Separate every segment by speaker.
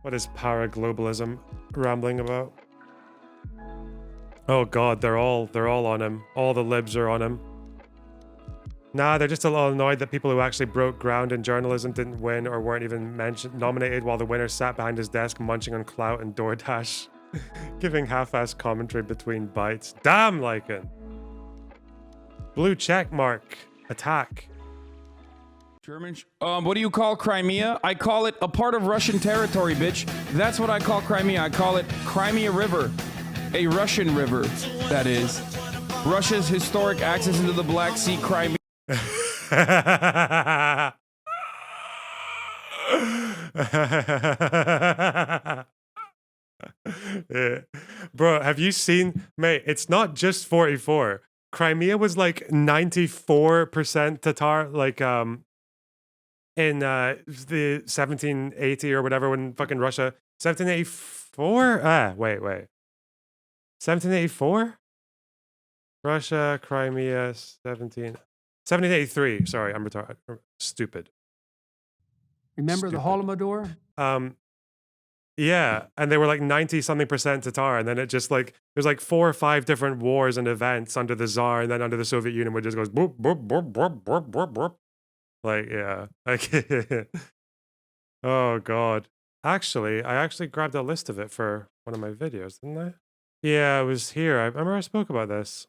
Speaker 1: What is para-globalism rambling about? Oh god, they're all on him. All the libs are on him. Nah, they're just a little annoyed that people who actually broke ground in journalism didn't win or weren't even nominated, while the winner sat behind his desk munching on clout and DoorDash, giving half-assed commentary between bites. Damn, Lycan! Blue check mark. Attack.
Speaker 2: German. What do you call Crimea? I call it a part of Russian territory, bitch. That's what I call Crimea. I call it Crimea River. A Russian river, that is. Russia's historic access into the Black Sea, Crimea.
Speaker 1: Yeah. Bro, have you seen, mate, it's not just 44. Crimea was like 94% Tatar, like in the 1780 or whatever, when fucking Russia 1784? Wait. 1784? Russia, Crimea, 1783. Sorry, I'm retarded. Stupid.
Speaker 3: Remember the Holodomor?
Speaker 1: Yeah, and they were like 90-something% Tatar, and then it just like there's like 4 or 5 different wars and events under the Tsar, and then under the Soviet Union, where it just goes boop boop boop boop boop boop boop. Like, yeah, like, oh god. Actually, I actually grabbed a list of it for one of my videos, didn't I? Yeah, it was here. I remember I spoke about this.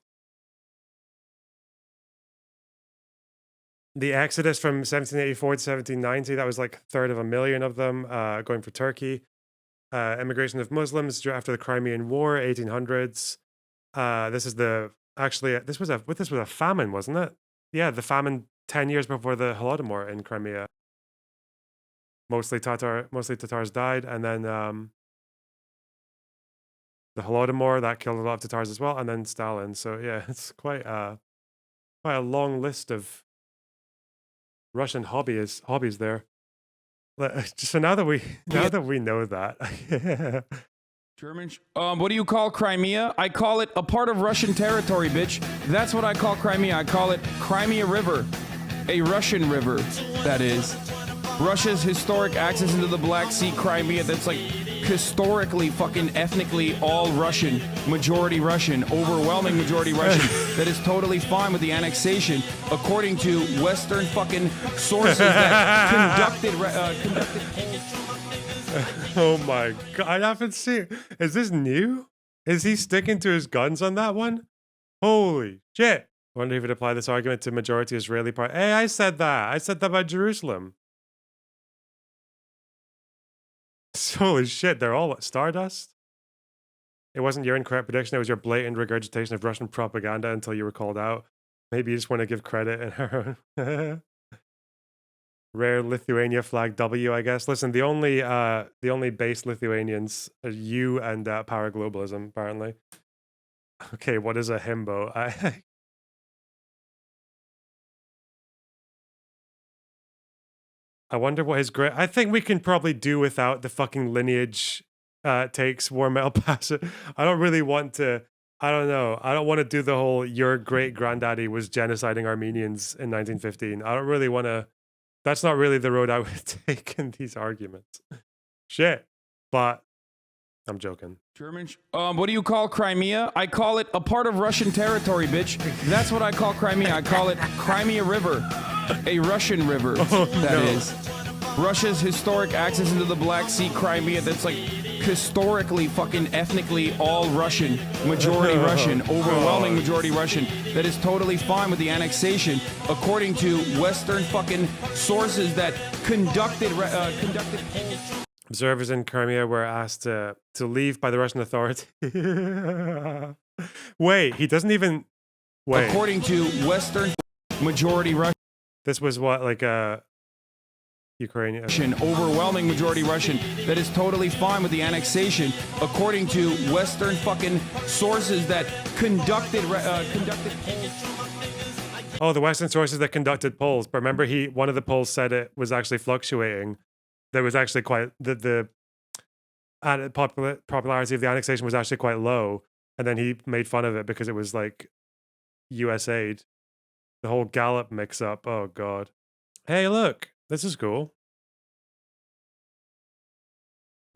Speaker 1: The exodus from 1784 to 1790, that was like a third of a million of them going for Turkey. Immigration of Muslims after the Crimean War, 1800s. This is the this was a famine, wasn't it? Yeah, the famine 10 years before the Holodomor in Crimea. Mostly Tatars died, and then the Holodomor that killed a lot of Tatars as well, and then Stalin. So yeah, it's quite a long list of Russian hobbies there. So now that we know that.
Speaker 2: German. What do you call Crimea? I call it a part of Russian territory, bitch. That's what I call Crimea. I call it Crimea River. A Russian river, that is. Russia's historic access into the Black Sea, Crimea, that's like historically, fucking ethnically all Russian, majority Russian, overwhelming majority Russian, that is totally fine with the annexation, according to Western fucking sources that conducted polls.
Speaker 1: Oh my god, I haven't seen. Is this new? Is he sticking to his guns on that one? Holy shit. I wonder if he'd apply this argument to majority Israeli part. Hey, I said that. I said that about Jerusalem. Holy shit, they're all Stardust? It wasn't your incorrect prediction, it was your blatant regurgitation of Russian propaganda until you were called out. Maybe you just want to give credit. Rare Lithuania flag W, I guess. Listen, the only base Lithuanians are you and Power Globalism, apparently. Okay, what is a himbo? I wonder what his great. I think we can probably do without the fucking lineage takes War Metal Pass. I don't really want to. I don't know. I don't want to do the whole your great granddaddy was genociding Armenians in 1915. I don't really want to. That's not really the road I would take in these arguments. Shit. But I'm joking.
Speaker 2: German. What do you call Crimea? I call it a part of Russian territory, bitch. That's what I call Crimea. I call it Crimea River. A Russian river, that is. Russia's historic access into the Black Sea, Crimea, that's like historically, fucking ethnically all Russian, majority Russian, overwhelming majority Russian, that is totally fine with the annexation, according to Western fucking sources that conducted polls.
Speaker 1: Observers in Crimea were asked to leave by the Russian authorities. Wait, he doesn't even... Wait.
Speaker 2: According to Western majority Russian.
Speaker 1: This was what, like a Ukrainian...
Speaker 2: Overwhelming majority Russian, that is totally fine with the annexation, according to Western fucking sources that conducted polls.
Speaker 1: Oh, the Western sources that conducted polls. But remember, one of the polls said it was actually fluctuating. There was actually quite... The popularity of the annexation was actually quite low. And then he made fun of it because it was like US aid. The whole Gallup mix-up. Oh, God. Hey, look. This is cool.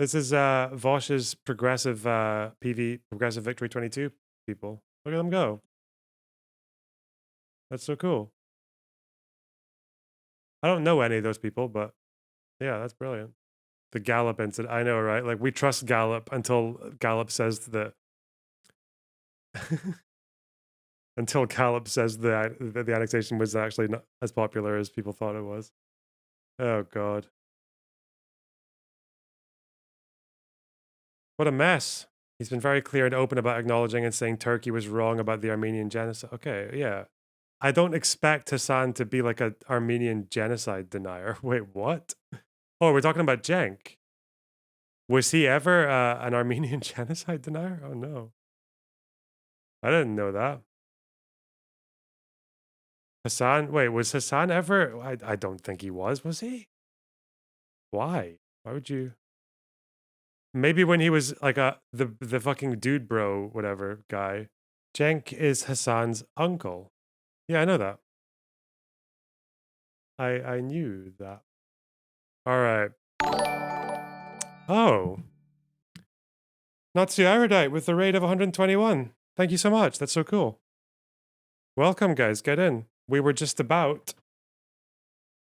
Speaker 1: This is Vosh's progressive PV progressive victory 22 people. Look at them go. That's so cool. I don't know any of those people, but yeah, that's brilliant. The Gallup incident. I know, right? Like we trust Gallup until Gallup says that until Gallup says that the annexation was actually not as popular as people thought it was. Oh god. What a mess. He's been very clear and open about acknowledging and saying Turkey was wrong about the Armenian genocide. Okay, yeah. I don't expect Hasan to be like an Armenian genocide denier. Wait, what? Oh, we're talking about Cenk. Was he ever an Armenian genocide denier? Oh no. I didn't know that. Hasan, wait, was Hasan ever? I don't think he was he? Why? Why would you? Maybe when he was like the fucking dude bro, whatever guy. Cenk is Hasan's uncle. Yeah, I know that. I knew that. All right. Oh, Natsu Erudite with the rate of 121. Thank you so much. That's so cool. Welcome, guys. Get in. We were just about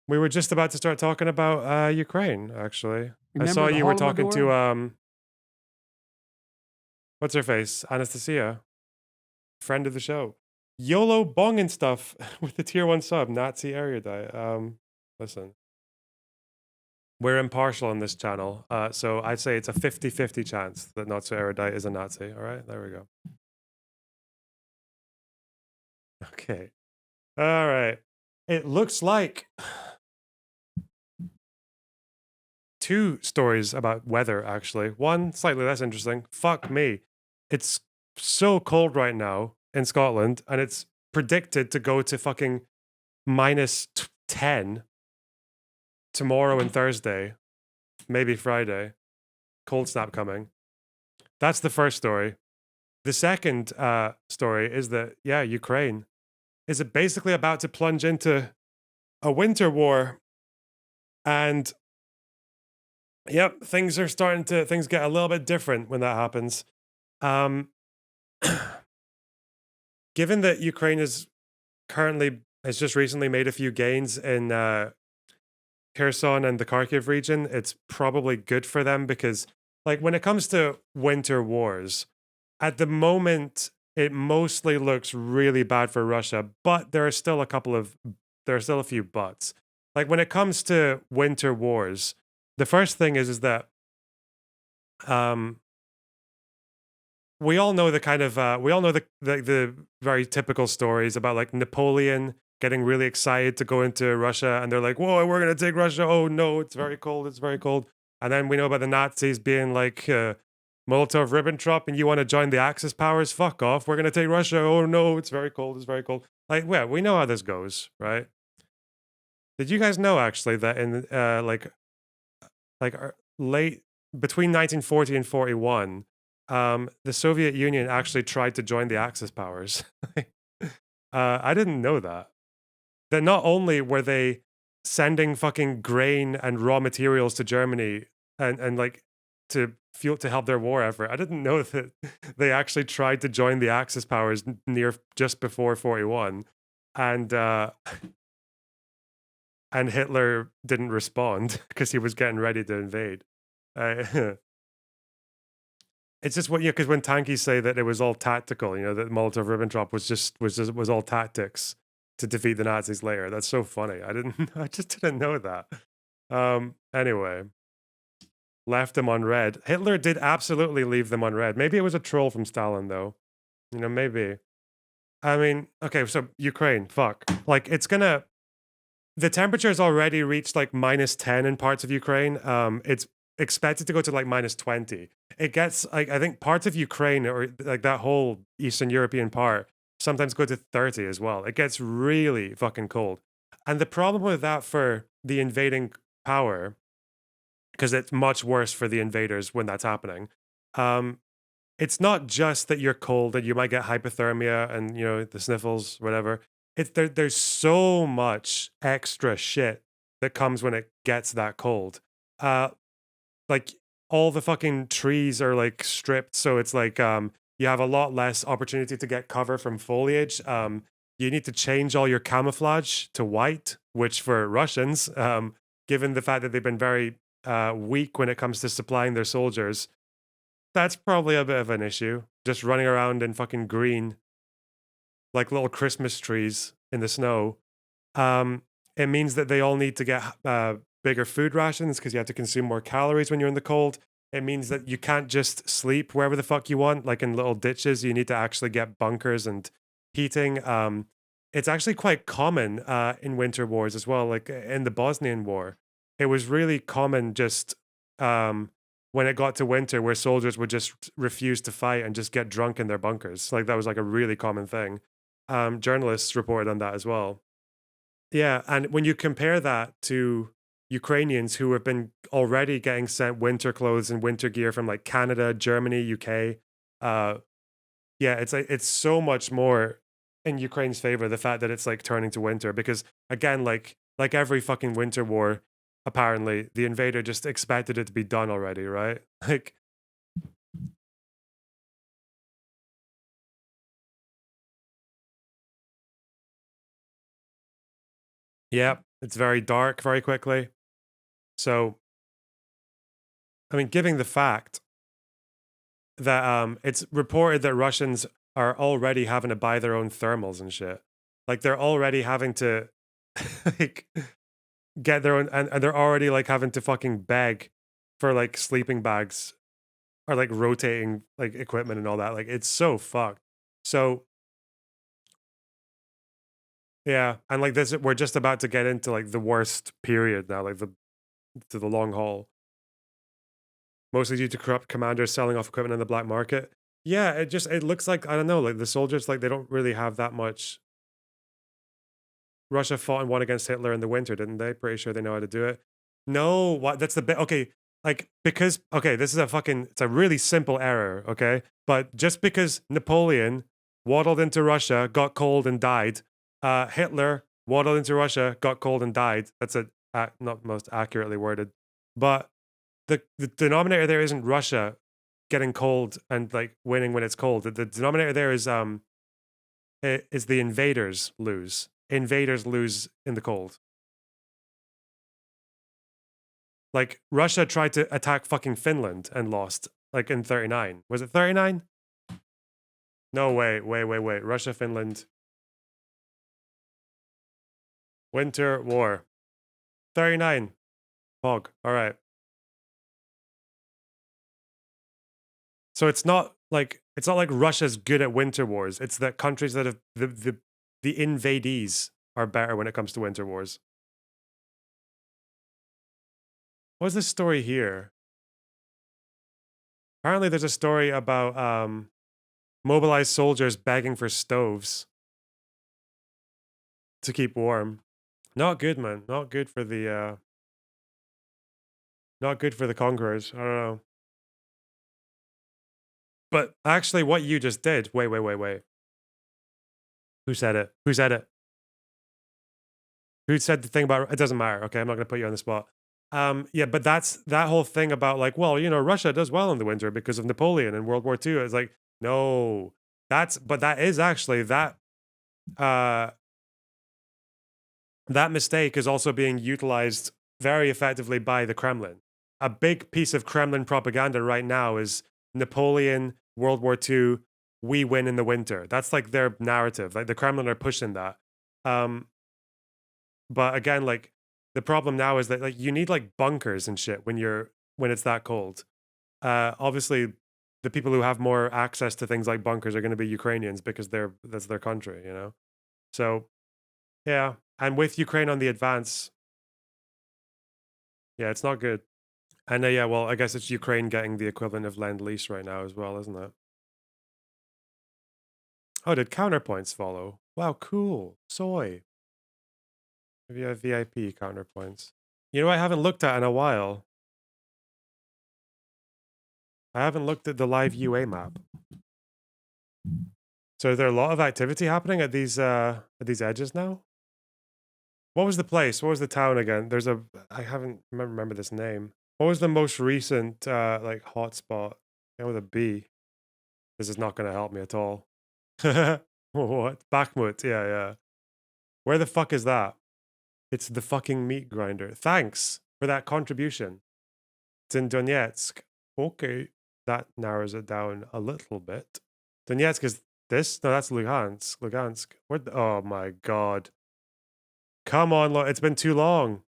Speaker 1: to start talking about Ukraine, actually. I saw
Speaker 3: Remember the
Speaker 1: you were talking to
Speaker 3: Holodomor?
Speaker 1: what's her face? Anastasia, friend of the show. YOLO Bong and stuff with the tier 1 sub, Nazi Erudite. Listen. We're impartial on this channel, so I'd say it's a 50-50 chance that Natsu Erudite is a Nazi. All right, there we go. Okay. All right. It looks like 2 stories about weather, actually. One, slightly less interesting. Fuck me. It's so cold right now in Scotland, and it's predicted to go to fucking minus 10 tomorrow and Thursday, maybe Friday. Cold snap coming. That's the first story. The second story is that, yeah, Ukraine is basically about to plunge into a winter war. And, yep, things get a little bit different when that happens. Given that Ukraine has just recently made a few gains in Kherson and the Kharkiv region, it's probably good for them because, like, when it comes to winter wars, at the moment, it mostly looks really bad for Russia, but there are still a few buts. Like, when it comes to winter wars, the first thing is that we all know the very typical stories about like Napoleon getting really excited to go into Russia, and they're like, "Whoa, we're gonna take Russia! Oh no, it's very cold. It's very cold." And then we know about the Nazis being like, Molotov-Ribbentrop, and you want to join the Axis powers? Fuck off! We're gonna take Russia. Oh no, it's very cold. It's very cold. Like, yeah, we know how this goes, right? Did you guys know actually that in late between 1940 and 41, the Soviet Union actually tried to join the Axis powers. I didn't know that. That not only were they sending fucking grain and raw materials to Germany and like to help their war effort. I didn't know that they actually tried to join the Axis powers near just before 41, and Hitler didn't respond because he was getting ready to invade. It's just because when tankies say that it was all tactical, that Molotov-Ribbentrop was all tactics to defeat the Nazis later. That's so funny. I just didn't know that. Anyway, left them on red. Hitler did absolutely leave them on red. Maybe it was a troll from Stalin, though. Maybe. I mean, okay, so Ukraine, fuck. Like, the temperature's already reached like minus 10 in parts of Ukraine. It's expected to go to like minus 20. It gets like, I think parts of Ukraine or like that whole Eastern European part sometimes go to 30 as well. It gets really fucking cold. And the problem with that for the invading power, because it's much worse for the invaders when that's happening, it's not just that you're cold and you might get hypothermia and the sniffles, whatever. There's so much extra shit that comes when it gets that cold. Like all the fucking trees are like stripped, so it's like you have a lot less opportunity to get cover from foliage. You need to change all your camouflage to white, which for Russians, given the fact that they've been very weak when it comes to supplying their soldiers, that's probably a bit of an issue. Just running around in fucking green like little Christmas trees in the snow. It means that they all need to get bigger food rations because you have to consume more calories when you're in the cold. It means that you can't just sleep wherever the fuck you want, like in little ditches. You need to actually get bunkers and heating. It's actually quite common in winter wars as well, like in the Bosnian War. It was really common just when it got to winter where soldiers would just refuse to fight and just get drunk in their bunkers. Like that was like a really common thing. Journalists reported on that as well. Yeah, and when you compare that to Ukrainians who have been already getting sent winter clothes and winter gear from like Canada, Germany, UK, uh, yeah, it's like it's so much more in Ukraine's favor the fact that it's like turning to winter because again, like every fucking winter war, apparently the invader just expected it to be done already, right? Like, yeah, it's very dark very quickly. So, I mean, given the fact that it's reported that Russians are already having to buy their own thermals and shit. Like they're already having to like get their own and they're already like having to fucking beg for like sleeping bags or like rotating like equipment and all that. Like it's so fucked. So yeah, and like this we're just about to get into like the worst period now, like the to the long haul. Mostly due to corrupt commanders selling off equipment on the black market. Yeah, it looks like I don't know, like the soldiers like they don't really have that much. Russia fought and won against Hitler in the winter, didn't they? Pretty sure they know how to do it. No, what that's the bit okay, like because okay, this is a fucking it's a really simple error, okay? But just because Napoleon waddled into Russia, got cold and died, Hitler waddled into Russia, got cold and died. That's a not most accurately worded. But the denominator there isn't Russia getting cold and like winning when it's cold. The denominator there is the invaders lose. Invaders lose in the cold. Like Russia tried to attack fucking Finland and lost like in 39. Was it 39? No, wait. Russia, Finland. Winter War. 39. Pog. All right. So it's not like Russia's good at winter wars. It's that countries that have the invadees are better when it comes to winter wars. What's this story here? Apparently there's a story about mobilized soldiers begging for stoves to keep warm. Not good, man. Not good for the conquerors. I don't know. But actually what you just did. Wait. Who said it? Who said it? Who said the thing about it doesn't matter. Okay, I'm not going to put you on the spot. Yeah, but that's that whole thing about like, well, you know, Russia does well in the winter because of Napoleon and World War II. It's like, no, but that is actually uh that mistake is also being utilized very effectively by the Kremlin. A big piece of Kremlin propaganda right now is Napoleon, World War II, we win in the winter. That's like their narrative. Like the Kremlin are pushing that. Um, but again, like the problem now is that like you need like bunkers and shit when it's that cold. Obviously, the people who have more access to things like bunkers are going to be Ukrainians because that's their country, you know. So yeah, and with Ukraine on the advance, yeah, it's not good. And yeah, well, I guess it's Ukraine getting the equivalent of Lend Lease right now as well, isn't it? Oh, did counterpoints follow? Wow, cool. Soy. Maybe you have VIP counterpoints. You know, I haven't looked at in a while. I haven't looked at the live UA map. So is there a lot of activity happening at these edges now? What was the place? What was the town again? I haven't remember this name. What was the most recent like hotspot? Yeah, with a B. This is not gonna help me at all. What? Bakhmut, yeah, yeah. Where the fuck is that? It's the fucking meat grinder. Thanks for that contribution. It's in Donetsk. Okay. That narrows it down a little bit. Donetsk is this? No, that's Luhansk. Lugansk. Oh my god. Come on, it's been too long.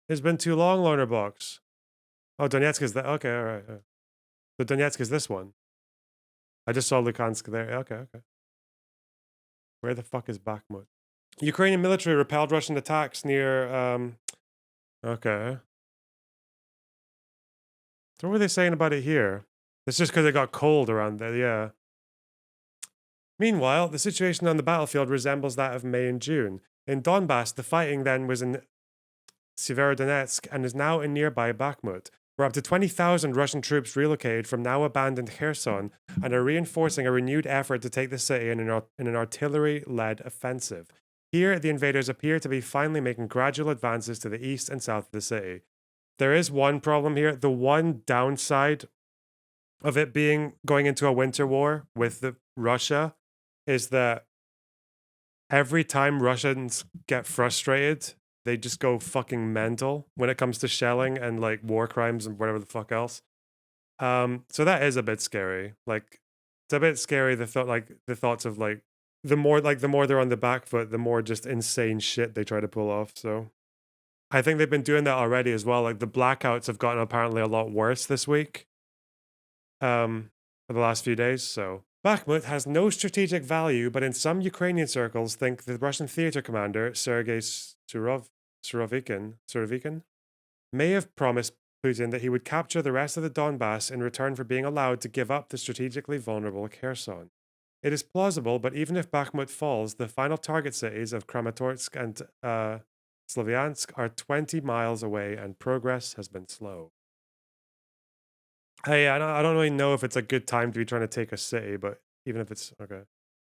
Speaker 1: It's been too long, Loner Box. Oh, Donetsk is that. Okay, all right. So Donetsk is this one. I just saw Luhansk there. Okay, okay. Where the fuck is Bakhmut? Ukrainian military repelled Russian attacks near. Okay. So what were they saying about it here? It's just because it got cold around there. Yeah. Meanwhile, the situation on the battlefield resembles that of May and June. In Donbass, the fighting then was in Severodonetsk and is now in nearby Bakhmut, where up to 20,000 Russian troops relocated from now abandoned Kherson and are reinforcing a renewed effort to take the city in an artillery-led offensive. Here, the invaders appear to be finally making gradual advances to the east and south of the city. There is one problem here. The one downside of it being going into a winter war with Russia is that every time Russians get frustrated, they just go fucking mental when it comes to shelling and like war crimes and whatever the fuck else. So that is a bit scary. Like, it's a bit scary the thoughts of like the more they're on the back foot, the more just insane shit they try to pull off. So I think they've been doing that already as well. Like the blackouts have gotten apparently a lot worse this week. For the last few days. So Bakhmut has no strategic value, but in some Ukrainian circles think the Russian theater commander, Sergei Surovikin, may have promised Putin that he would capture the rest of the Donbass in return for being allowed to give up the strategically vulnerable Kherson. It is plausible, but even if Bakhmut falls, the final target cities of Kramatorsk and Slavyansk are 20 miles away and progress has been slow. Hey, I don't really know if it's a good time to be trying to take a city, but even if it's okay.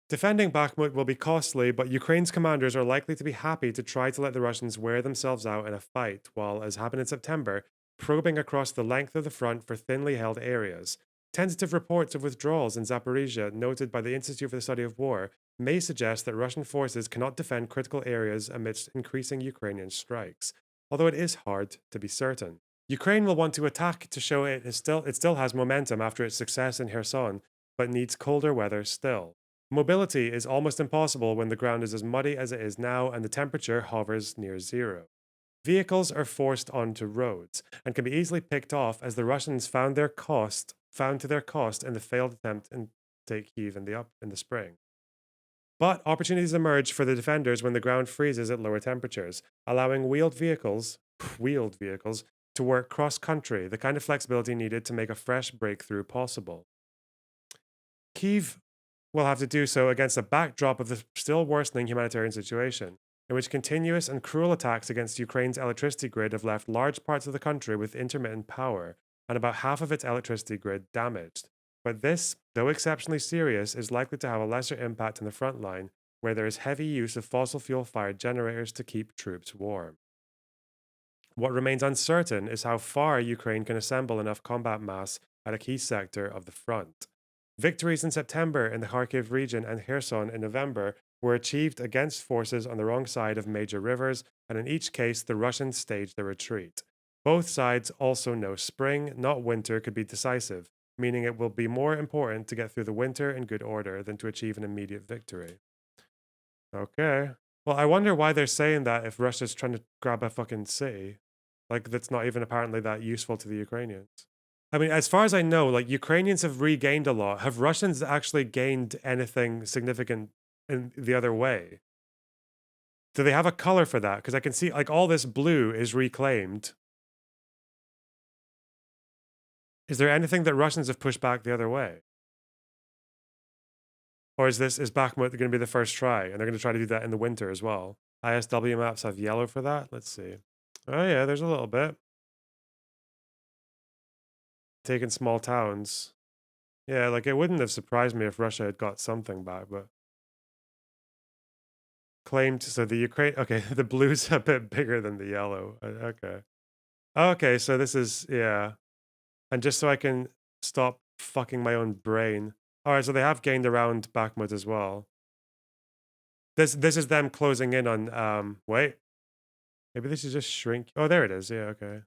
Speaker 1: Defending Bakhmut will be costly, but Ukraine's commanders are likely to be happy to try to let the Russians wear themselves out in a fight, while, as happened in September, probing across the length of the front for thinly held areas. Tentative reports of withdrawals in Zaporizhia, noted by the Institute for the Study of War, may suggest that Russian forces cannot defend critical areas amidst increasing Ukrainian strikes, although it is hard to be certain. Ukraine will want to attack to show it still has momentum after its success in Kherson, but needs colder weather still. Mobility is almost impossible when the ground is as muddy as it is now and the temperature hovers near zero. Vehicles are forced onto roads and can be easily picked off as the Russians found to their cost in the failed attempt to take Kyiv in the spring. But opportunities emerge for the defenders when the ground freezes at lower temperatures, allowing wheeled vehicles to work cross-country, the kind of flexibility needed to make a fresh breakthrough possible. Kyiv will have to do so against a backdrop of the still worsening humanitarian situation, in which continuous and cruel attacks against Ukraine's electricity grid have left large parts of the country with intermittent power, and about half of its electricity grid damaged. But this, though exceptionally serious, is likely to have a lesser impact on the front line, where there is heavy use of fossil fuel-fired generators to keep troops warm. What remains uncertain is how far Ukraine can assemble enough combat mass at a key sector of the front. Victories in September in the Kharkiv region and Kherson in November were achieved against forces on the wrong side of major rivers, and in each case, the Russians staged their retreat. Both sides also know spring, not winter, could be decisive, meaning it will be more important to get through the winter in good order than to achieve an immediate victory. Okay. Well, I wonder why they're saying that if Russia's trying to grab a fucking city. Like, that's not even apparently that useful to the Ukrainians. I mean, as far as I know, like, Ukrainians have regained a lot. Have Russians actually gained anything significant in the other way? Do they have a color for that? Because I can see, like, all this blue is reclaimed. Is there anything that Russians have pushed back the other way? Or is Bakhmut going to be the first try? And they're going to try to do that in the winter as well. ISW maps have yellow for that. Let's see. Oh, yeah, there's a little bit. Taking small towns. Yeah, like it wouldn't have surprised me if Russia had got something back, but claimed so the Ukraine. Okay, the blue's a bit bigger than the yellow. Okay. Okay, so this is yeah. And just so I can stop fucking my own brain. Alright, so they have gained around Bakhmut as well. This is them closing in on wait. Maybe this is just shrink. Oh, there it is. Yeah, okay.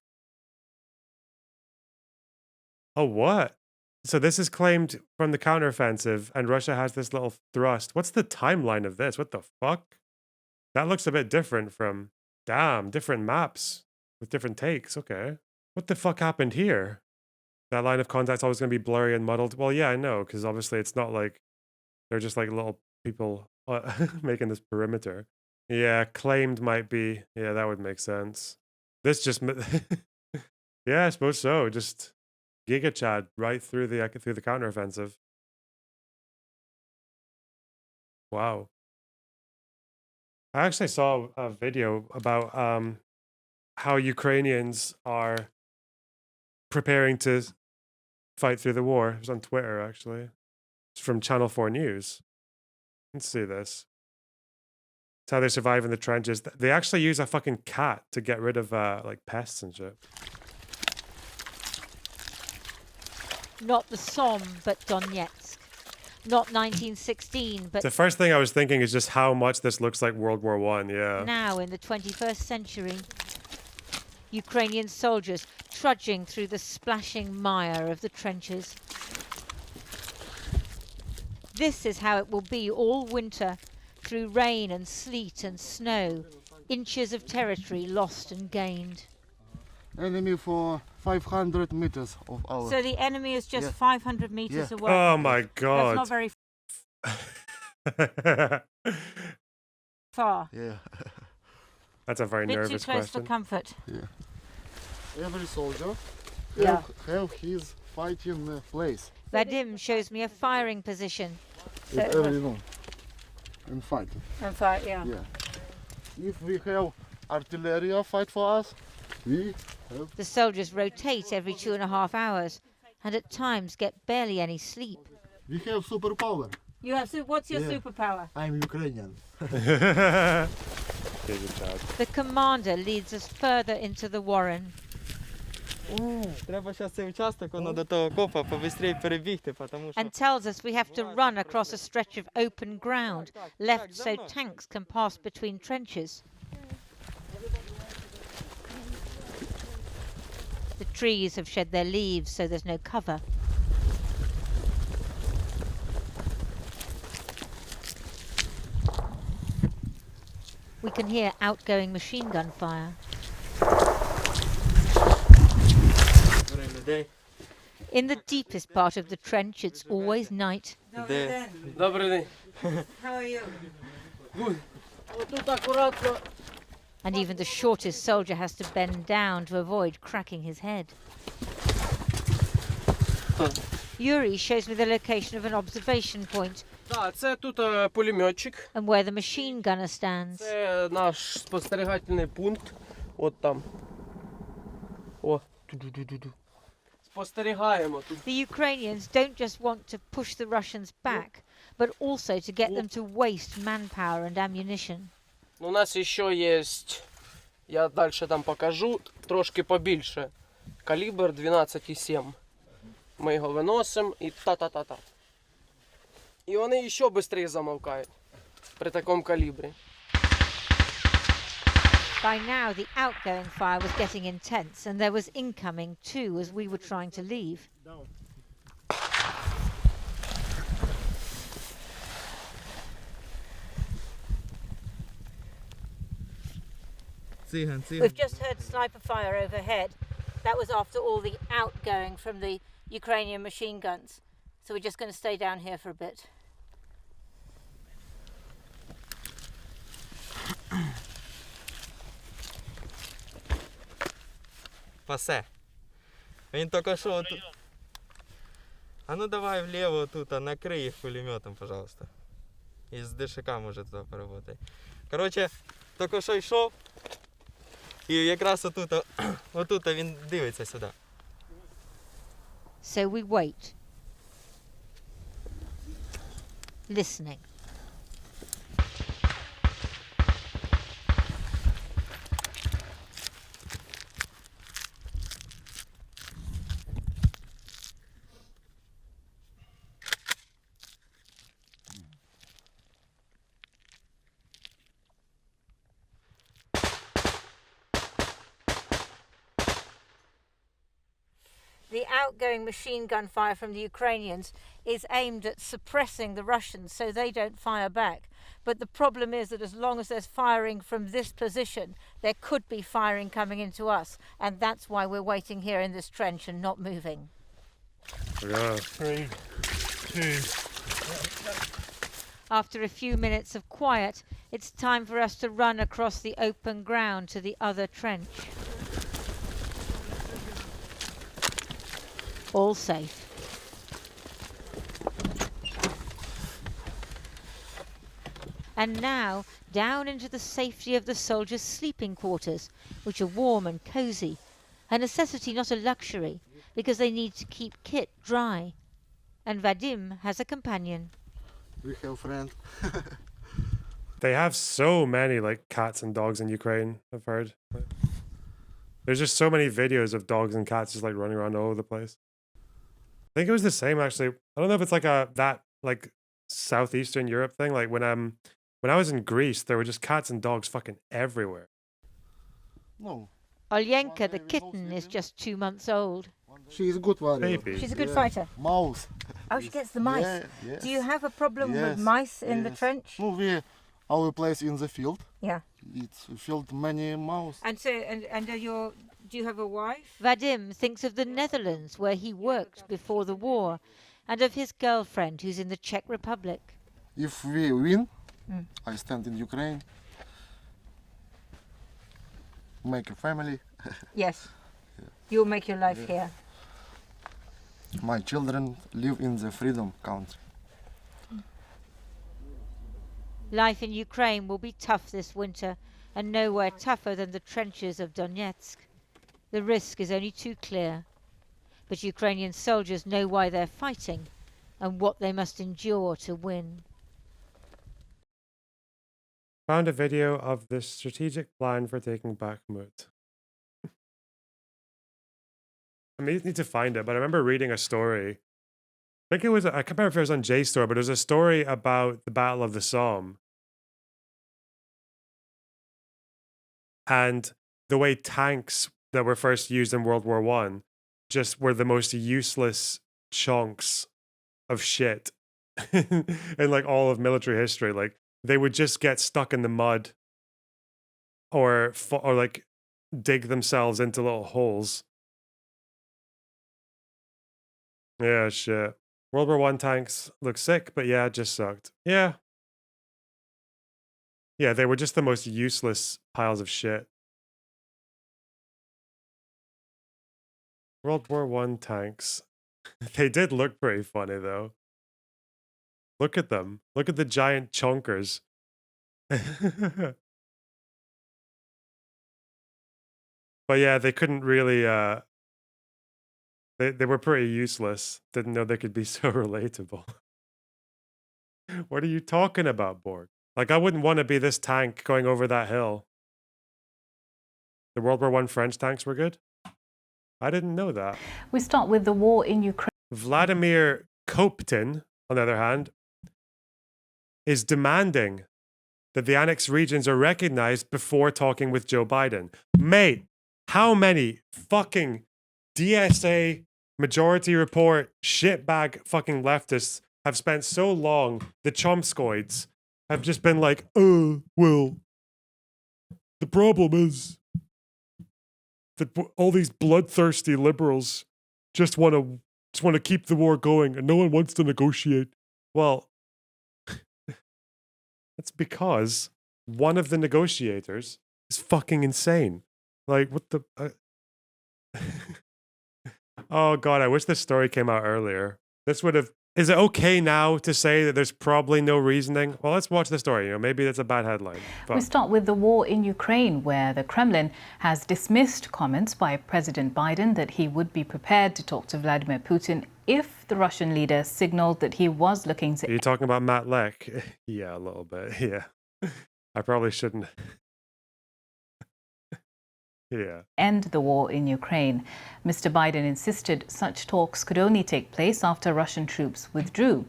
Speaker 1: Oh, what? So this is claimed from the counteroffensive, and Russia has this little thrust. What's the timeline of this? What the fuck? That looks a bit different from. Damn, different maps with different takes. Okay. What the fuck happened here? That line of contact's always going to be blurry and muddled. Well, yeah, I know, because obviously it's not like they're just like little people making this perimeter. Yeah, claimed might be. Yeah, that would make sense. This just. Yeah, I suppose so. Just Giga Chad right through the counteroffensive. Wow. I actually saw a video about how Ukrainians are preparing to fight through the war. It was on Twitter actually. It's from Channel 4 News. Let's see this. It's how they survive in the trenches. They actually use a fucking cat to get rid of like pests and shit.
Speaker 4: Not the Somme, but Donetsk. Not 1916, but
Speaker 1: The first thing I was thinking is just how much this looks like World War One. Yeah.
Speaker 4: now in the 21st century. Ukrainian soldiers trudging through the splashing mire of the trenches. This is how it will be all winter, through rain and sleet and snow, inches of territory lost and gained.
Speaker 5: Enemy for 500 meters of our.
Speaker 4: So the enemy is just
Speaker 5: Yeah.
Speaker 4: 500 meters
Speaker 5: Yeah.
Speaker 4: away.
Speaker 1: Oh my
Speaker 4: That's
Speaker 1: god.
Speaker 4: not very far.
Speaker 5: Yeah.
Speaker 1: That's a very
Speaker 4: Bit too
Speaker 1: nervous
Speaker 4: close for
Speaker 1: question.
Speaker 4: comfort.
Speaker 5: Every soldier
Speaker 4: Yeah.
Speaker 5: have his fighting place.
Speaker 4: Vadim shows me a firing position.
Speaker 5: In every room. And fighting.
Speaker 4: And fire, yeah.
Speaker 5: Yeah. If we have artillery fight for us, we have.
Speaker 4: The soldiers rotate every 2.5 hours and at times get barely any sleep.
Speaker 5: We have superpower.
Speaker 4: You have what's your
Speaker 5: Yeah.
Speaker 4: superpower?
Speaker 5: I'm Ukrainian.
Speaker 1: Giga Chad.
Speaker 4: The commander leads us further into the warren.
Speaker 6: Треба зараз цей участок, воно до того копа побистрій перебігти, тому що
Speaker 4: And tells us we have to run across a stretch of open ground, left so tanks can pass between trenches. The trees have shed their leaves, so there's no cover. We can hear outgoing machine gun fire.
Speaker 6: людей.
Speaker 4: In the deepest part of the trench, it's always night.
Speaker 6: Де?
Speaker 7: Добрий день.
Speaker 4: And even the shortest soldier has to bend down to avoid cracking his head. Yuri shows me the location of an observation point
Speaker 7: Так, це тут пулеметчик.
Speaker 4: and where the machine gunner stands.
Speaker 7: Це наш спостерігательний пункт. От там. О. Ту-ду-ду-ду-ду. Спостерігаємо тут.
Speaker 4: The Ukrainians don't just want to push the Russians back, but also to get them to waste manpower and ammunition.
Speaker 7: У нас ще є, я далі там покажу, трошки побільше. Калібр 12,7. Ми його виносимо і та-та-та-та. І вони ще швидше замовкають при такому калібрі.
Speaker 4: By now, the outgoing fire was getting intense, and there was incoming too as we were trying to leave.
Speaker 6: Циган, циган.
Speaker 4: We've just heard sniper fire overhead. That was after all the outgoing from the Ukrainian machine guns. So we're just going to stay down here for a bit.
Speaker 6: Пасе. Він тільки що тут. А ну давай вліво тут, накрий їх пулеметом, пожалуйста. І з ДШК може туди поработати. Коротше, тільки що йшов. І якраз отут він дивиться сюди.
Speaker 4: So we wait. Listening. the outgoing machine gun fire from the Ukrainians is aimed at suppressing the Russians so they don't fire back. But the problem is that as long as there's firing from this position, there could be firing coming into us. And that's why we're waiting here in this trench and not moving.
Speaker 1: Yeah.
Speaker 5: 3, 2.
Speaker 4: After a few minutes of quiet, it's time for us to run across the open ground to the other trench. All safe. And now, down into the safety of the soldiers' sleeping quarters, which are warm and cosy, a necessity, not a luxury, because they need to keep kit dry. And Vadim has a companion.
Speaker 5: We have friend.
Speaker 1: They have so many like cats and dogs in Ukraine, I've heard. There's just so many videos of dogs and cats just like running around all over the place. I think it was the same actually. I don't know if it's like that like southeastern Europe thing. Like when I was in Greece, there were just cats and dogs fucking everywhere.
Speaker 5: No,
Speaker 4: Olyenka, the kitten, is just 2 months old.
Speaker 5: she is a good warrior.
Speaker 1: Baby.
Speaker 4: She's a good
Speaker 5: Yeah.
Speaker 4: fighter.
Speaker 5: Mouse.
Speaker 4: Oh, she gets the mice.
Speaker 5: Yeah, yes.
Speaker 4: Do you have a problem
Speaker 5: Yes,
Speaker 4: with mice in the
Speaker 5: yes.
Speaker 4: trench?
Speaker 5: No, our place in the field.
Speaker 4: Yeah.
Speaker 5: It's field many mouse.
Speaker 4: And so, do you have a wife? Vadim thinks of the Netherlands, where he worked before the war, and of his girlfriend, who's in the Czech Republic.
Speaker 5: If we win, I stand in Ukraine. Make a family.
Speaker 4: Yes. You'll make your life here.
Speaker 5: My children live in the freedom country.
Speaker 4: Life in Ukraine will be tough this winter, and nowhere tougher than the trenches of Donetsk. The risk is only too clear. But Ukrainian soldiers know why they're fighting and what they must endure to win.
Speaker 1: Found a video of the strategic plan for taking Bakhmut. I need to find it, but I remember reading a story. I think it was, I can't remember if it was on JSTOR, but it was a story about the Battle of the Somme. And the way tanks that were first used in World War I just were the most useless chunks of shit in like all of military history. Like they would just get stuck in the mud or like dig themselves into little holes. Yeah, shit. World War I tanks look sick, but yeah, it just sucked. Yeah. Yeah, they were just the most useless piles of shit. World War I tanks. They did look pretty funny, though. Look at them. Look at the giant chunkers. But yeah, they couldn't really... They were pretty useless. Didn't know they could be so relatable. What are you talking about, Borg? Like, I wouldn't want to be this tank going over that hill. The World War I French tanks were good? I didn't know that.
Speaker 8: We start with the war in Ukraine.
Speaker 1: Vladimir Koptin, on the other hand, is demanding that the annexed regions are recognized before talking with Joe Biden. Mate, how many fucking DSA majority report shitbag fucking leftists have spent so long, the Chomscoids have just been like, oh, well, the problem is that all these bloodthirsty liberals just want to keep the war going and no one wants to negotiate. Well, that's because one of the negotiators is fucking insane. Like, what the... Oh god, I wish this story came out earlier. This would have... Is it okay now to say that there's probably no reasoning? Well, let's watch the story. You know, maybe that's a bad headline. But...
Speaker 8: We start with the war in Ukraine, where the Kremlin has dismissed comments by President Biden that he would be prepared to talk to Vladimir Putin if the Russian leader signaled that he was looking to...
Speaker 1: Are you talking about Matt Leck? Yeah, a little bit. Yeah. I probably shouldn't. Yeah.
Speaker 8: end the war in Ukraine. Mr. Biden insisted such talks could only take place after Russian troops withdrew.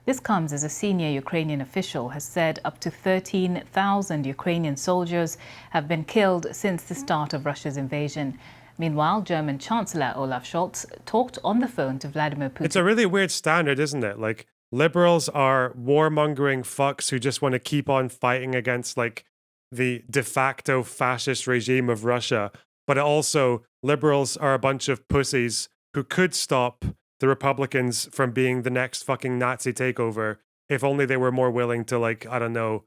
Speaker 8: This comes as a senior Ukrainian official has said up to 13,000 Ukrainian soldiers have been killed since the start of Russia's invasion. Meanwhile, German Chancellor Olaf Scholz talked on the phone to Vladimir Putin.
Speaker 1: It's a really weird standard, isn't it? Like, liberals are warmongering fucks who just want to keep on fighting against, like, the de facto fascist regime of Russia. But also, liberals are a bunch of pussies who could stop the Republicans from being the next fucking Nazi takeover if only they were more willing to, like, I don't know,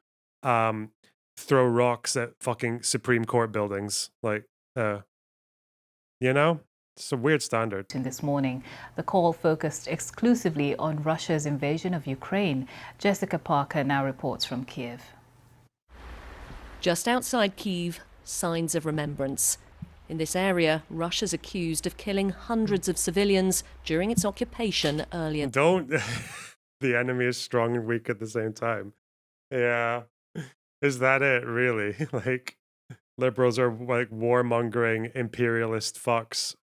Speaker 1: throw rocks at fucking Supreme Court buildings. Like, you know? It's a weird standard.
Speaker 8: This morning, the call focused exclusively on Russia's invasion of Ukraine. Jessica Parker now reports from Kiev.
Speaker 9: Just outside Kyiv, signs of remembrance. In this area, Russia's accused of killing hundreds of civilians during its occupation earlier.
Speaker 1: Don't. The enemy is strong and weak at the same time. Yeah. Is that it, really? Like, liberals are like warmongering imperialist fucks,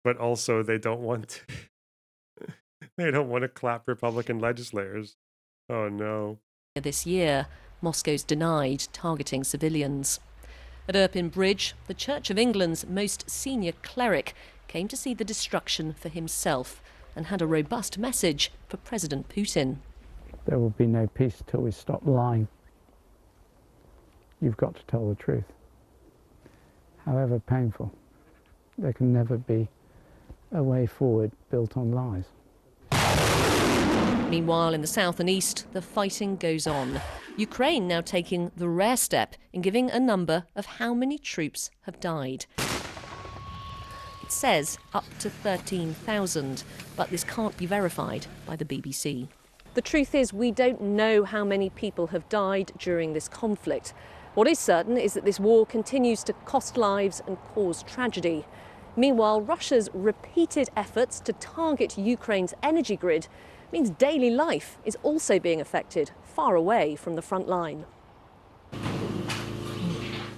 Speaker 1: but also they don't want to, they don't want to clap Republican legislators. Oh no.
Speaker 9: This year, Moscow's denied targeting civilians. At Irpin Bridge, the Church of England's most senior cleric came to see the destruction for himself and had a robust message for President Putin.
Speaker 10: There will be no peace till we stop lying. You've got to tell the truth. However painful, there can never be a way forward built on lies.
Speaker 9: Meanwhile, in the south and east, the fighting goes on. Ukraine now taking the rare step in giving a number of how many troops have died. It says up to 13,000, but this can't be verified by the BBC. The truth is, we don't know how many people have died during this conflict. What is certain is that this war continues to cost lives and cause tragedy. Meanwhile, Russia's repeated efforts to target Ukraine's energy grid means daily life is also being affected far away from the front line.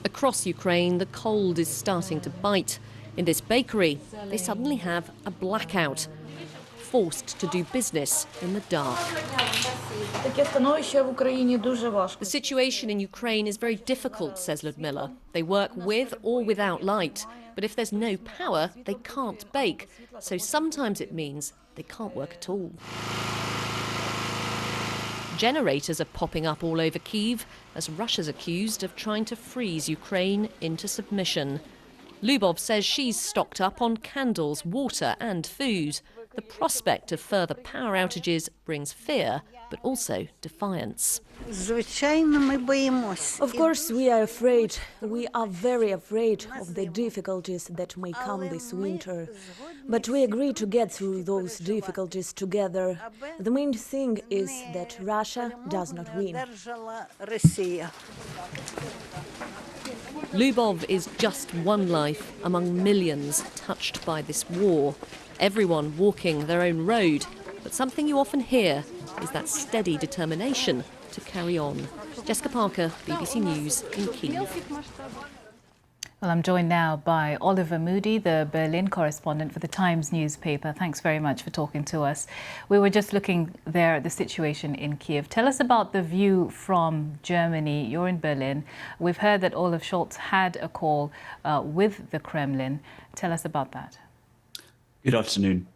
Speaker 9: Across Ukraine, the cold is starting to bite. In this bakery, they suddenly have a blackout, forced to do business in the dark. The situation in Ukraine is very difficult, says Ludmila. They work with or without light, but if there's no power, they can't bake. So sometimes it means they can't work at all. Generators are popping up all over Kyiv as Russia's accused of trying to freeze Ukraine into submission. Lyubov says she's stocked up on candles, water and food. The prospect of further power outages brings fear, but also defiance.
Speaker 11: Of course, we are afraid. We are very afraid of the difficulties that may come this winter. But we agree to get through those difficulties together. The main thing is that Russia does not win.
Speaker 9: Lyubov is just one life among millions touched by this war. Everyone walking their own road, but something you often hear is that steady determination to carry on. Jessica Parker, BBC News in Kyiv.
Speaker 8: Well, I'm joined now by Oliver Moody, the Berlin correspondent for the Times newspaper. Thanks very much for talking to us. We were just looking there at the situation in Kiev. Tell us about the view from Germany. You're in Berlin. We've heard that Olaf Scholz had a call with the Kremlin. Tell us about that.
Speaker 12: Good afternoon.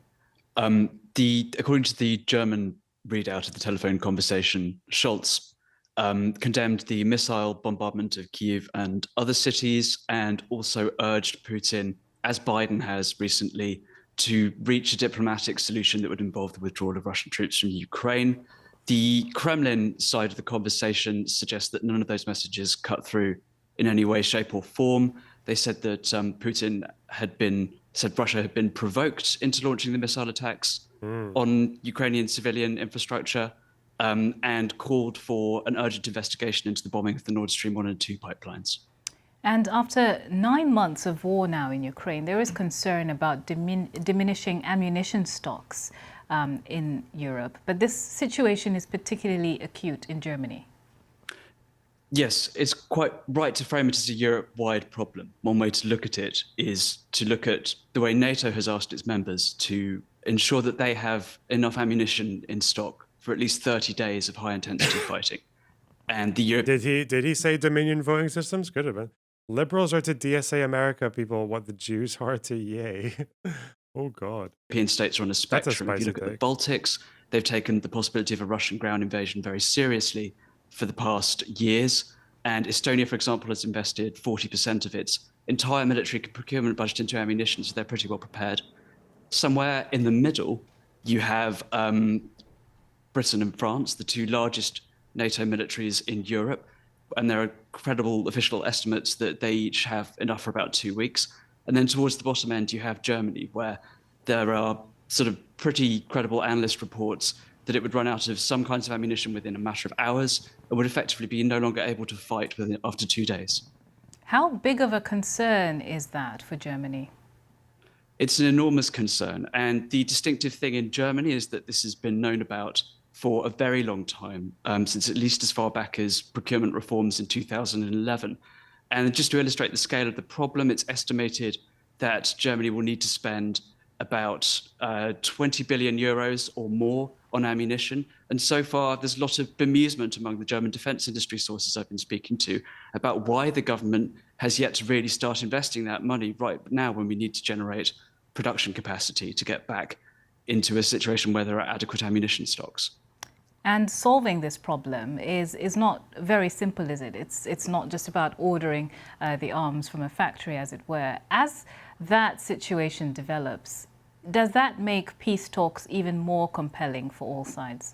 Speaker 12: According to the German readout of the telephone conversation, Scholz condemned the missile bombardment of Kyiv and other cities, and also urged Putin, as Biden has recently, to reach a diplomatic solution that would involve the withdrawal of Russian troops from Ukraine. The Kremlin side of the conversation suggests that none of those messages cut through in any way, shape or form. They said that Putin said Russia had been provoked into launching the missile attacks on Ukrainian civilian infrastructure, and called for an urgent investigation into the bombing of the Nord Stream 1 and 2 pipelines.
Speaker 8: And after 9 months of war now in Ukraine, there is concern about diminishing ammunition stocks in Europe. But this situation is particularly acute in Germany.
Speaker 12: Yes, it's quite right to frame it as a Europe-wide problem. One way to look at it is to look at the way NATO has asked its members to ensure that they have enough ammunition in stock for at least 30 days of high-intensity fighting. And the Europe...
Speaker 1: Did he say Dominion voting systems? Could have been. Liberals are to DSA America people what the Jews are to Yay. Oh God.
Speaker 12: European states are on a spectrum. If you
Speaker 1: spicy
Speaker 12: look at the
Speaker 1: take.
Speaker 12: Baltics, they've taken the possibility of a Russian ground invasion very seriously for the past years. And Estonia, for example, has invested 40% of its entire military procurement budget into ammunition, so they're pretty well prepared. Somewhere in the middle, you have Britain and France, the two largest NATO militaries in Europe, and there are credible official estimates that they each have enough for about 2 weeks. And then towards the bottom end, you have Germany, where there are sort of pretty credible analyst reports that it would run out of some kinds of ammunition within a matter of hours and would effectively be no longer able to fight after 2 days.
Speaker 8: How big of a concern is that for Germany?
Speaker 12: It's an enormous concern. And the distinctive thing in Germany is that this has been known about for a very long time, since at least as far back as procurement reforms in 2011. And just to illustrate the scale of the problem, it's estimated that Germany will need to spend about 20 billion euros or more on ammunition. And so far, there's a lot of bemusement among the German defense industry sources I've been speaking to about why the government has yet to really start investing that money right now when we need to generate production capacity to get back into a situation where there are adequate ammunition stocks.
Speaker 8: And solving this problem is not very simple, is it? It's not just about ordering the arms from a factory, as it were. As that situation develops, does that make peace talks even more compelling for all sides?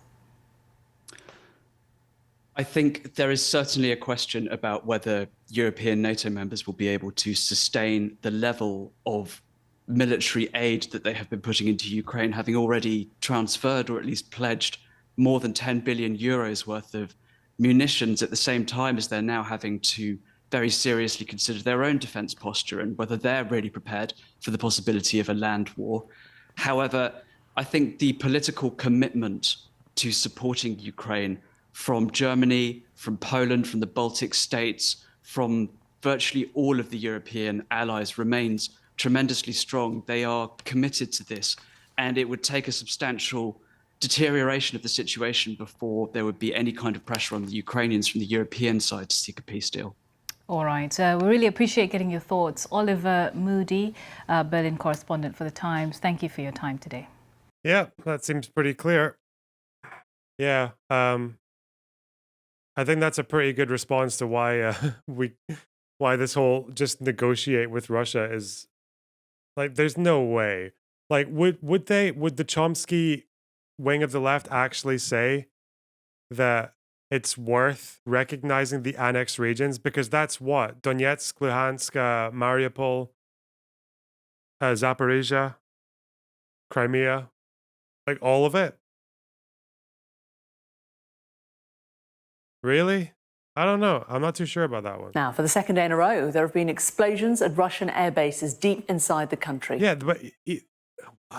Speaker 12: I think there is certainly a question about whether European NATO members will be able to sustain the level of military aid that they have been putting into Ukraine, having already transferred or at least pledged more than 10 billion euros worth of munitions at the same time as they're now having to very seriously consider their own defense posture and whether they're really prepared for the possibility of a land war. However, I think the political commitment to supporting Ukraine from Germany, from Poland, from the Baltic states, from virtually all of the European allies remains tremendously strong. They are committed to this, and it would take a substantial deterioration of the situation before there would be any kind of pressure on the Ukrainians from the European side to seek a peace deal.
Speaker 8: All right. We really appreciate getting your thoughts. Oliver Moody, Berlin correspondent for The Times, thank you for your time today.
Speaker 1: Yeah, that seems pretty clear. Yeah, I think that's a pretty good response to why why this whole just negotiate with Russia is like there's no way. Like would the Chomsky wing of the left actually say that it's worth recognizing the annexed regions? Because that's what Donetsk, Luhansk, Mariupol, Zaporizhia, Crimea, like all of it. Really? I don't know. I'm not too sure about that one.
Speaker 13: Now, for the second day in a row, there have been explosions at Russian air bases deep inside the country.
Speaker 1: Yeah, but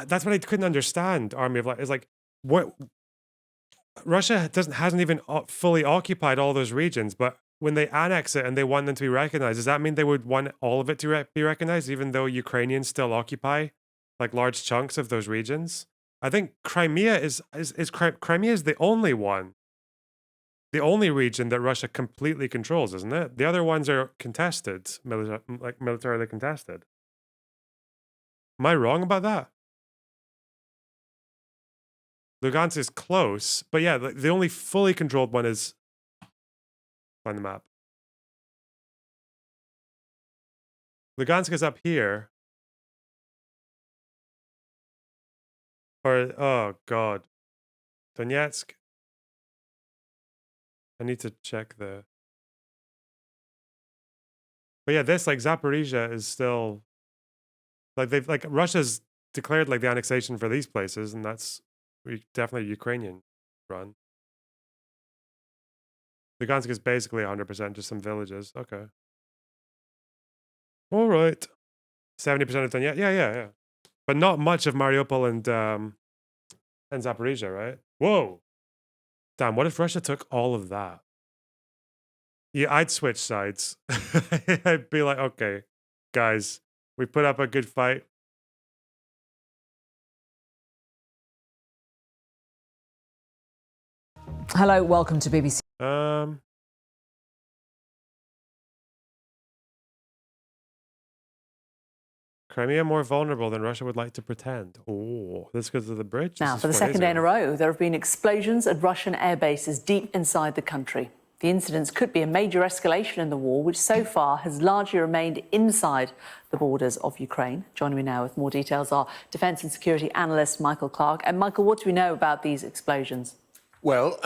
Speaker 1: that's what I couldn't understand. Army of Light is like, what? Russia hasn't even fully occupied all those regions, but when they annex it and they want them to be recognized, does that mean they would want all of it to be recognized, even though Ukrainians still occupy like large chunks of those regions? I think Crimea is the only one. The only region that Russia completely controls, isn't it? The other ones are contested, militarily contested. Am I wrong about that? Lugansk is close, but yeah, the only fully controlled one is on the map. Lugansk is up here. Or, oh God. Donetsk. I need to check the... But yeah, this, like, Zaporizhia is still... Like, Russia's declared, like, the annexation for these places, and that's definitely Ukrainian run. Lugansk is basically 100%, just some villages. Okay. All right. 70% of Donetsk. Yeah. But not much of Mariupol and Zaporizhia, right? Whoa. Damn, what if Russia took all of that? Yeah, I'd switch sides. I'd be like, okay, guys, we put up a good fight.
Speaker 13: Hello, welcome to BBC.
Speaker 1: Crimea more vulnerable than Russia would like to pretend. Oh, this because of the bridge?
Speaker 13: Now, for the second day in a row, there have been explosions at Russian air bases deep inside the country. The incidents could be a major escalation in the war, which so far has largely remained inside the borders of Ukraine. Joining me now with more details are defence and security analyst Michael Clark. And Michael, what do we know about these explosions?
Speaker 14: Well,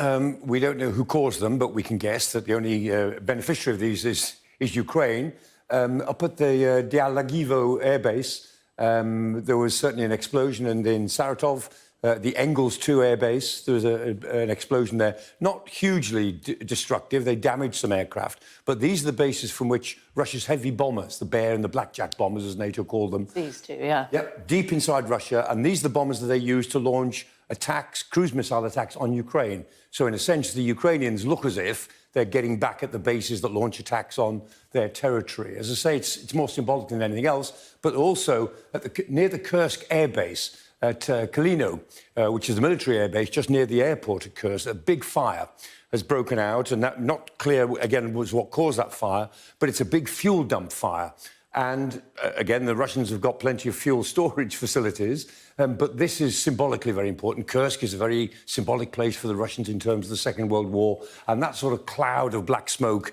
Speaker 14: we don't know who caused them, but we can guess that the only beneficiary of these is Ukraine. Up at the Dialagivo airbase, there was certainly an explosion, and in Saratov, the Engels 2 airbase, there was an explosion there. Not hugely destructive, they damaged some aircraft, but these are the bases from which Russia's heavy bombers, the Bear and the Blackjack bombers, as NATO called them.
Speaker 13: These two, yeah.
Speaker 14: Yep, deep inside Russia, and these are the bombers that they use to launch attacks, cruise missile attacks on Ukraine. So in a sense, the Ukrainians look as if they're getting back at the bases that launch attacks on their territory. As I say, it's more symbolic than anything else, but also near the Kursk air base at Kalino, which is a military air base just near the airport at Kursk, a big fire has broken out, and that not clear, again, was what caused that fire, but it's a big fuel dump fire. And again, the Russians have got plenty of fuel storage facilities, but this is symbolically very important. Kursk is a very symbolic place for the Russians in terms of the Second World War, and that sort of cloud of black smoke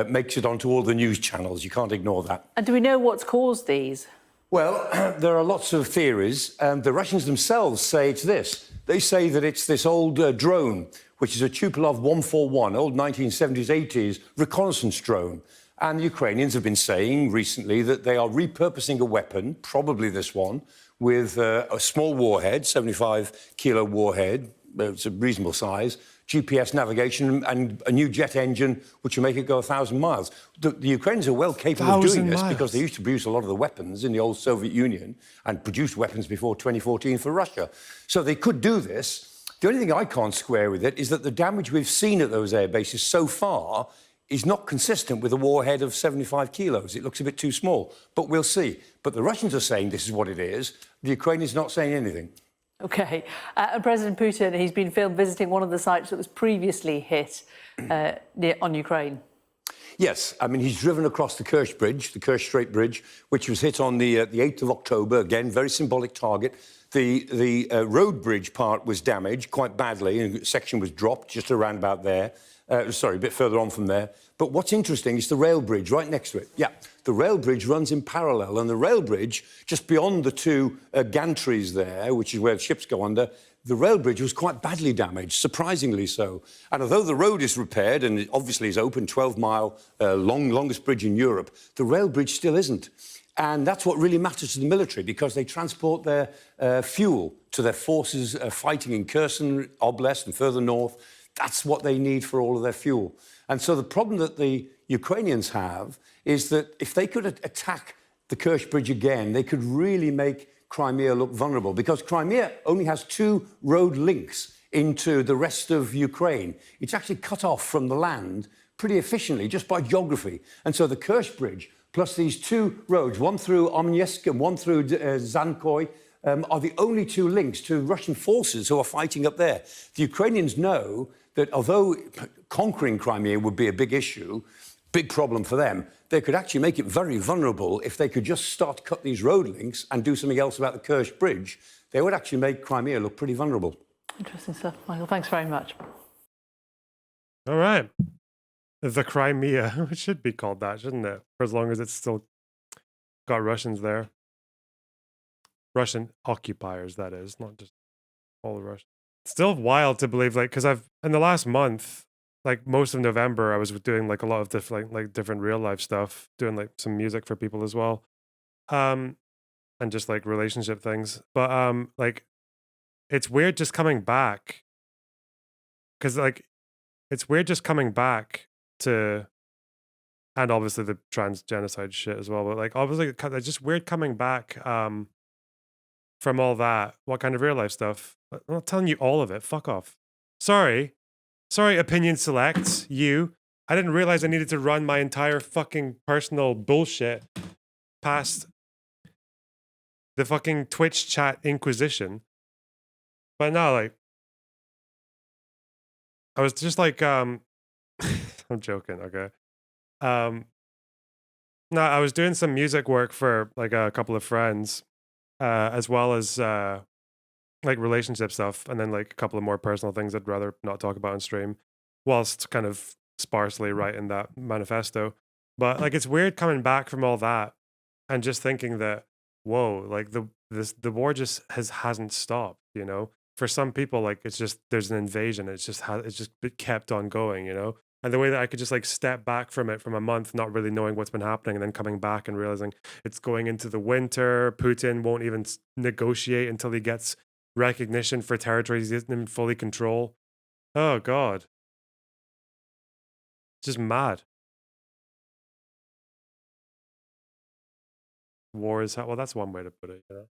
Speaker 14: makes it onto all the news channels. You can't ignore that.
Speaker 13: And do we know what's caused these?
Speaker 14: Well, there are lots of theories. The Russians themselves say it's this. They say that it's this old drone, which is a Tupolev 141, old 1970s, 80s reconnaissance drone. And the Ukrainians have been saying recently that they are repurposing a weapon, probably this one, with a small warhead, 75-kilo warhead, it's a reasonable size, GPS navigation and a new jet engine which will make it go 1,000 miles. The Ukrainians are well capable of doing this because they used to produce a lot of the weapons in the old Soviet Union and produced weapons before 2014 for Russia. So they could do this. The only thing I can't square with it is that the damage we've seen at those air bases so far is not consistent with a warhead of 75 kilos. It looks a bit too small, but we'll see. But the Russians are saying this is what it is. The Ukrainians are not saying anything.
Speaker 13: OK. And President Putin, he's been filmed visiting one of the sites that was previously hit on Ukraine.
Speaker 14: Yes, I mean, he's driven across the Kerch Bridge, the Kerch Strait Bridge, which was hit on the 8th of October. Again, very symbolic target. The road bridge part was damaged quite badly, and a section was dropped just around about there. Sorry, a bit further on from there. But what's interesting is the rail bridge right next to it. Yeah, the rail bridge runs in parallel, and the rail bridge, just beyond the two gantries there, which is where the ships go under, the rail bridge was quite badly damaged, surprisingly so. And although the road is repaired and it obviously is open, 12-mile, longest bridge in Europe, the rail bridge still isn't. And that's what really matters to the military, because they transport their fuel to their forces fighting in Kherson Oblast and further north. That's what they need for all of their fuel. And so the problem that the Ukrainians have is that if they could attack the Kerch Bridge again, they could really make Crimea look vulnerable, because Crimea only has 2 road links into the rest of Ukraine. It's actually cut off from the land pretty efficiently just by geography. And so the Kerch Bridge, plus these 2 roads, one through Armyansk and one through Zankoy, are the only 2 links to Russian forces who are fighting up there. The Ukrainians know that although conquering Crimea would be a big issue, big problem for them, they could actually make it very vulnerable if they could just start to cut these road links and do something else about the Kerch Bridge. They would actually make Crimea look pretty vulnerable.
Speaker 13: Interesting stuff, Michael. Thanks very much.
Speaker 1: All right. The Crimea. It should be called that, shouldn't it? For as long as it's still got Russians there. Russian occupiers, that is, not just all the Russians. Still wild to believe, like, because in the last month, like most of November, I was doing like a lot of different real life stuff, doing like some music for people as well, and just like relationship things. But like, it's weird just coming back, because like, it's weird just coming back to, and obviously the trans genocide shit as well. But like, obviously, it's just weird coming back from all that. What kind of real life stuff? I'm not telling you all of it. Fuck off. Sorry, Opinion Select, you. I didn't realize I needed to run my entire fucking personal bullshit past the fucking Twitch chat inquisition. But no, like, I was just like, I'm joking, okay? No, I was doing some music work for like a couple of friends, as well as like relationship stuff, and then like a couple of more personal things I'd rather not talk about on stream, whilst kind of sparsely writing that manifesto. But like it's weird coming back from all that and just thinking that, whoa, like the war just hasn't stopped, you know? For some people, like it's just there's an invasion, it's just kept on going, you know? And the way that I could just like step back from it from a month, not really knowing what's been happening, and then coming back and realizing it's going into the winter. Putin won't even negotiate until he gets recognition for territories he doesn't even fully control. Oh God, just mad. War is well, that's one way to put it. You know?